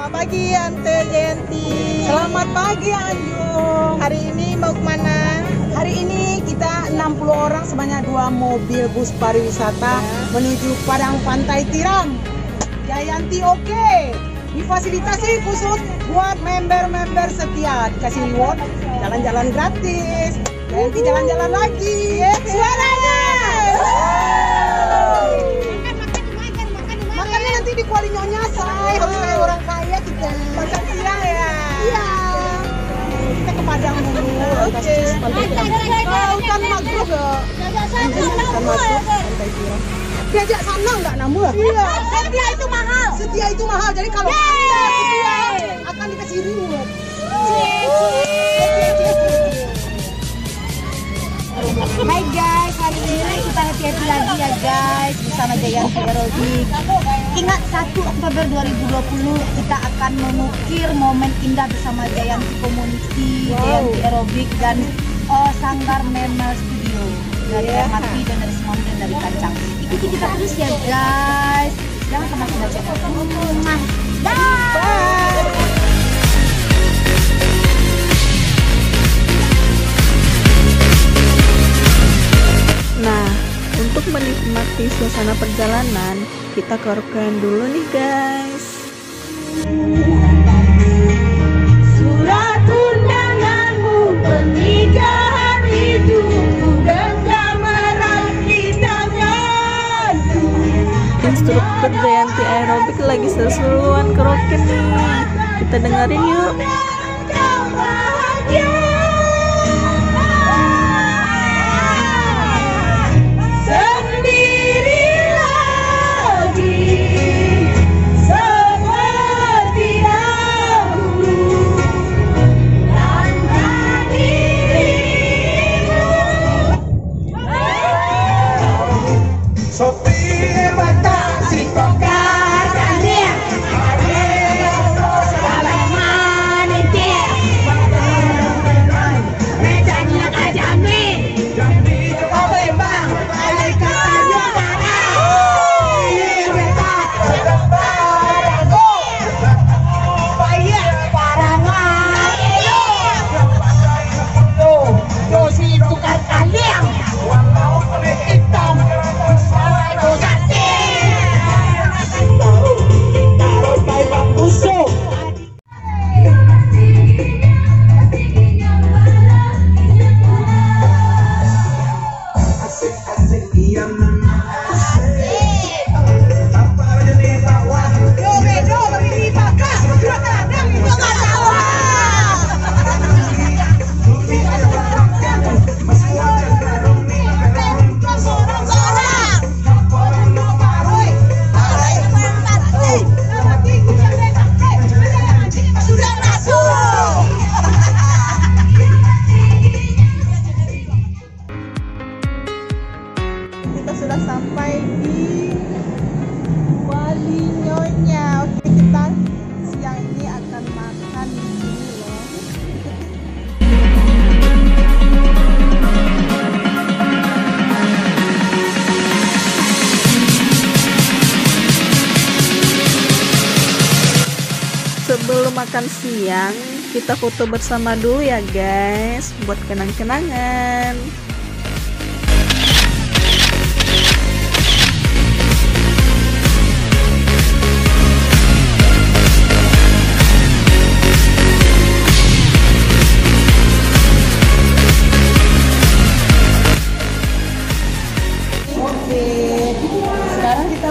Pagi Ante Jayanti. Selamat pagi Ayu. Hari ini mau kemana? Hari ini kita 60 orang sebanyak 2 mobil bus pariwisata menuju Padang Pantai Tiram. Jayanti oke. Difasilitasi khusus buat member-member setia. Dikasih reward, jalan-jalan gratis. Jayanti jalan-jalan lagi. Suaranya. Makannya nanti di Kuali Nyonya, say. Harus kayak orang kaya kita. Makan siang ya? Iya. Kita ke Padang dulu. Oke. Hutan mangrove ya. Hutan mangrove, Pantai Tiram. Diajak sana nggak Namu? Iya. Setia itu mahal. Setia itu mahal. Jadi kalau Anda setia akan dikasih reward. Hai guys, hari ini kita happy lagi ya guys bersama Jayanti Aerobik. Ingat 1 Oktober 2020 kita akan mengukir momen indah bersama Jayanti Community, Jayanti Aerobik dan Sanggar Memel Studio dari MRT dan dari Semanggi dan dari Kancang. Ikuti kita terus ya guys. Jangan kemana-mana channel. Bye. Nah, untuk menikmati suasana perjalanan, kita ke rangkaian dulu nih guys. Surat undanganmu pernikahan itu genggam erat kita nyatu. Instruktur Jayanti Aerobik lagi seru-seruan karaoke nih. Kita dengerin yuk. Kau bahagia. Sudah sampai di Kuali Nyonya. Oke, kita siang ini akan makan di sini loh. Sebelum makan siang, kita foto bersama dulu ya guys, buat kenang-kenangan.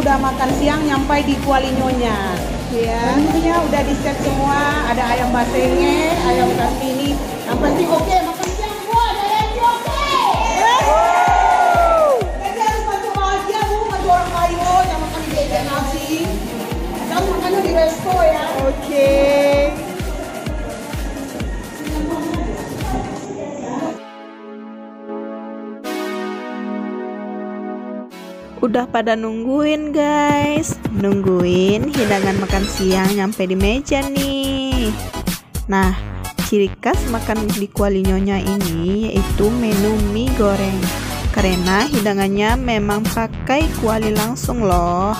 Udah makan siang nyampai di Kuali Nyonya. Ya, menunya udah di set semua, ada ayam basenge, ayam kasmini. Yang penting oke, makan siang gua ada yang oke. Jadi harus bantu bahagia Bu, bantu orang kayu yang makan di jajan nasi. Belko ya. Oke. Udah pada nungguin guys, nungguin hidangan makan siang nyampe di meja nih. Nah, ciri khas makan di Kuali Nyonya ini yaitu menu mie goreng, karena hidangannya memang pakai kuali langsung loh.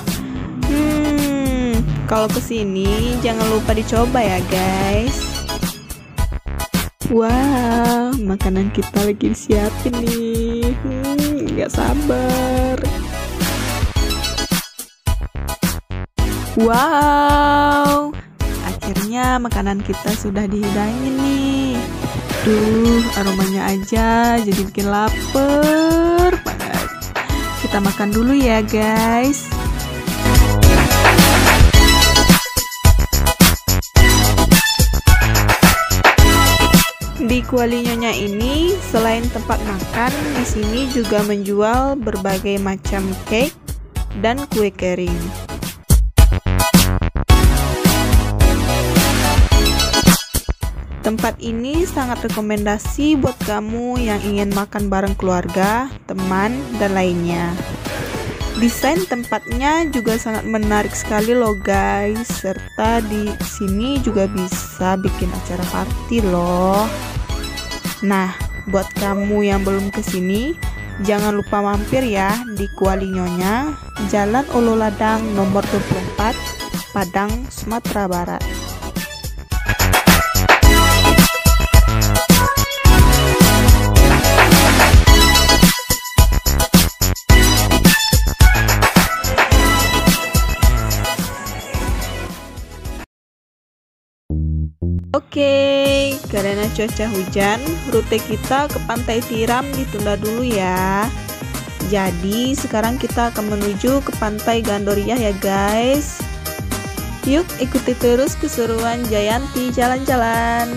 Kalau kesini jangan lupa dicoba ya guys. Wah, makanan kita lagi disiapin nih. Nggak sabar. Wow, akhirnya makanan kita sudah dihidangin nih. Duh, aromanya aja jadi bikin lapar banget. Kita makan dulu ya guys. Di Kuali Nyonya ini selain tempat makan, di sini juga menjual berbagai macam cake dan kue kering. Tempat ini sangat rekomendasi buat kamu yang ingin makan bareng keluarga, teman, dan lainnya. Desain tempatnya juga sangat menarik sekali loh guys, serta di sini juga bisa bikin acara party loh. Nah, buat kamu yang belum kesini, jangan lupa mampir ya di Kuali Nyonya, Jalan Ulu Ladang nomor 24, Padang, Sumatera Barat. Oke, karena cuaca hujan, rute kita ke Pantai Tiram ditunda dulu ya. Jadi sekarang kita akan menuju ke Pantai Gandoria ya guys. Yuk ikuti terus keseruan Jayanti jalan-jalan.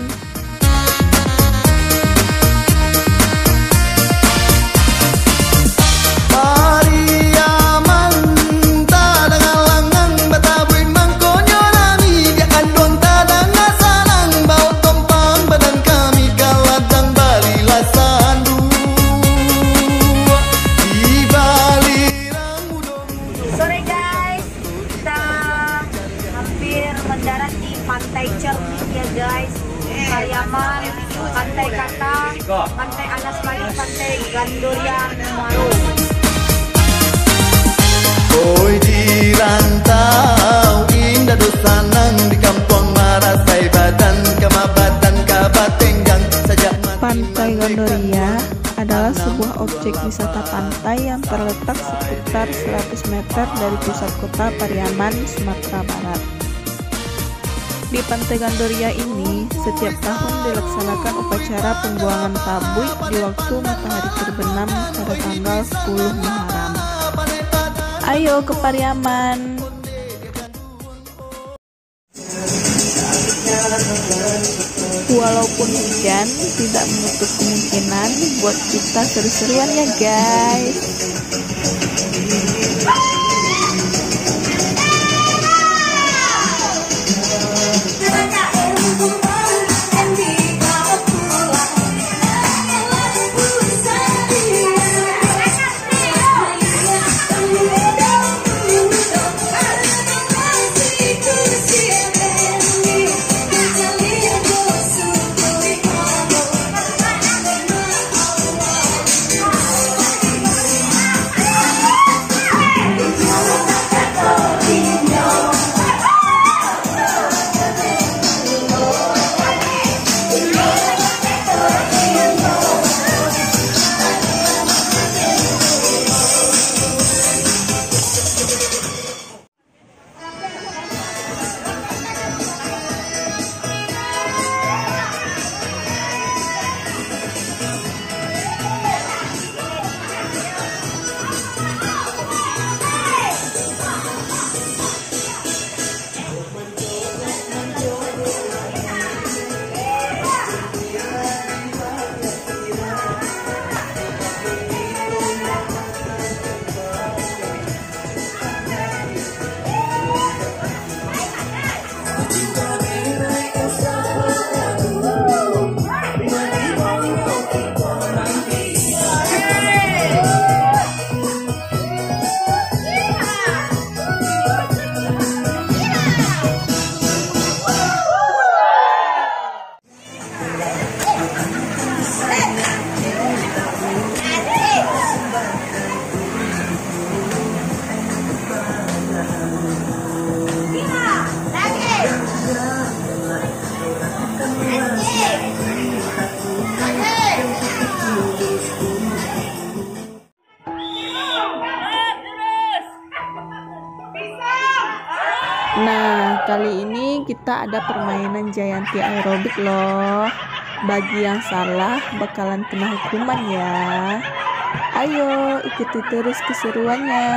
Mendarat di Pantai Cermin ya guys, Pariaman, Pantai Kata, Pantai Anas Mali, Pantai Gandoria, Maro. Oi di rantau indah dosanang di kampung Marasai badan kemabatan kabatenggang saja. Pantai Gandoria adalah sebuah objek wisata pantai yang terletak sekitar 100 meter dari pusat kota Pariaman, Sumatera Barat. Di Pantai Gandoria ini, setiap tahun dilaksanakan upacara pembuangan tabuik di waktu matahari terbenam pada tanggal 10 Muharram. Ayo ke Pariaman! Walaupun hujan, tidak menutup kemungkinan buat kita seru-seruan ya guys. Nah, kali ini kita ada permainan Jayanti aerobik loh. Bagi yang salah bakalan kena hukuman ya. Ayo ikuti terus keseruannya.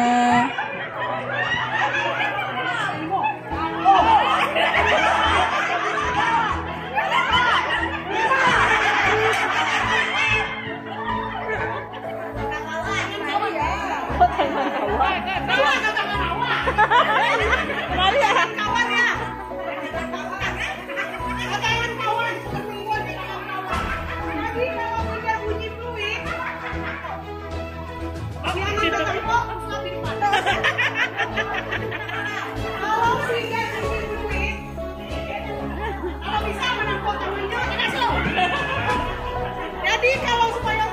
Jadi kalau supaya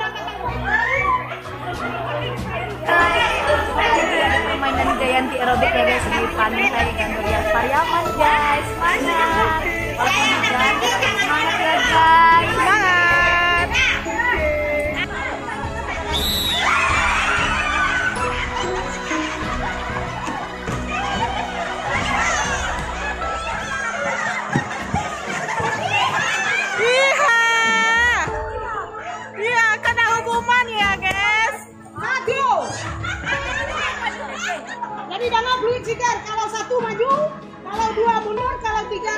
Permainan Jayanti aerobik ya guys di pantai Gandoria Pariaman guys. Semangat. Semangat ya guys. Semangat. Iya, kena hukuman ya guys. Maju. Jadi dalam fluid cigar, kalau satu maju, kalau dua mundur, kalau tiga.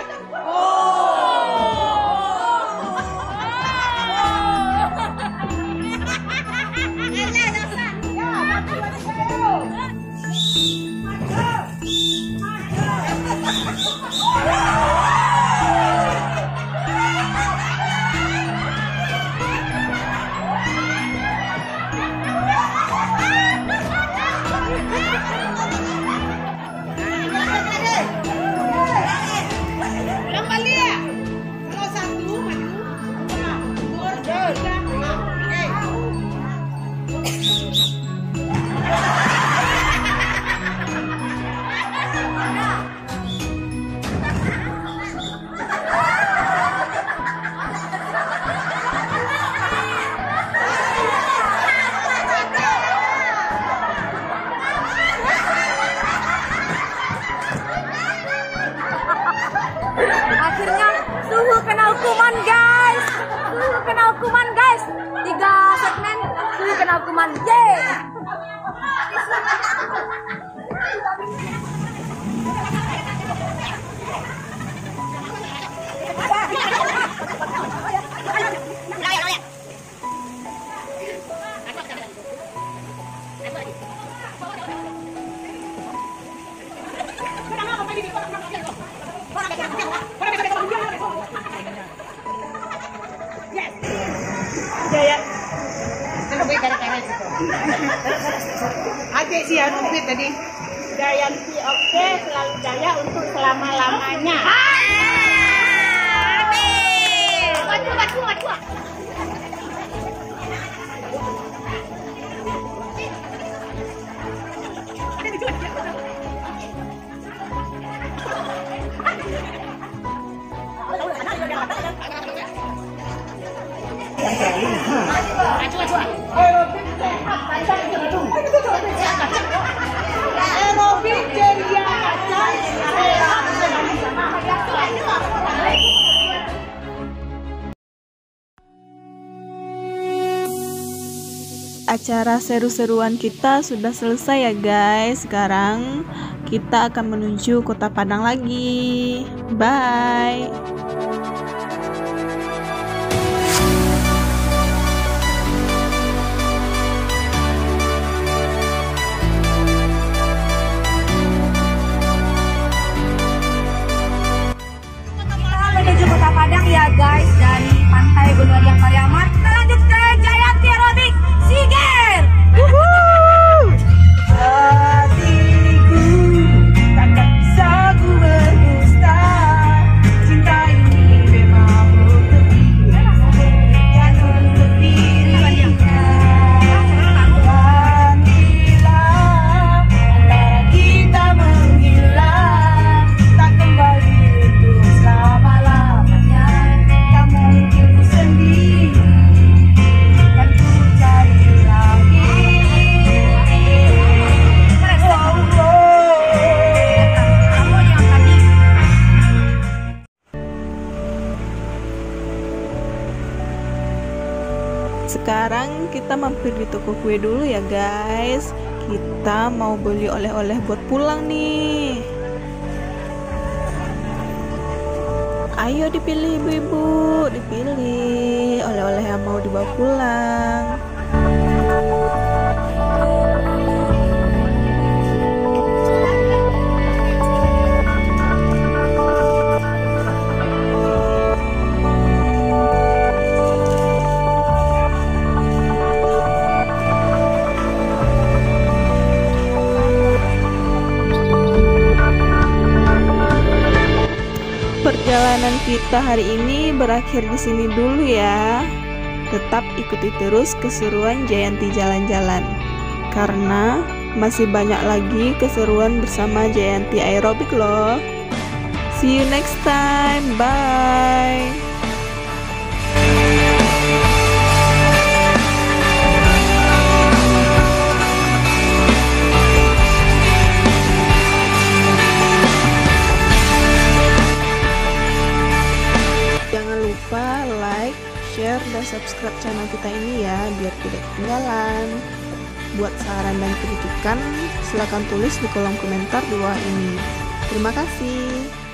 Akhirnya Suhu kena hukuman guys. Suhu kena hukuman guys. 3 segmen Suhu kena hukuman. Yeay. Adik sih yang numpit tadi. Jayanti oke, selalu jaya untuk selama-lamanya. Aerobik ceria kacang. Acara seru-seruan kita sudah selesai ya guys. Sekarang kita akan menuju Kota Padang lagi. Bye. Menuju Kota Padang ya guys, dari pantai Gandoria Pariaman. Kita lanjut ke Jayanti aerobik Siger. Hatiku takkan bisa ku berdusta. Cinta ini Sekarang kita mampir di toko kue dulu ya guys. Kita mau beli oleh-oleh buat pulang nih. Ayo dipilih ibu-ibu, dipilih oleh-oleh yang mau dibawa pulang. Perjalanan kita hari ini berakhir di sini dulu ya. Tetap ikuti terus keseruan Jayanti jalan-jalan, karena masih banyak lagi keseruan bersama Jayanti Aerobik loh. See you next time, bye. Lupa like, share, dan subscribe channel kita ini ya, biar tidak ketinggalan. Buat saran dan kritikan, silakan tulis di kolom komentar di bawah ini. Terima kasih.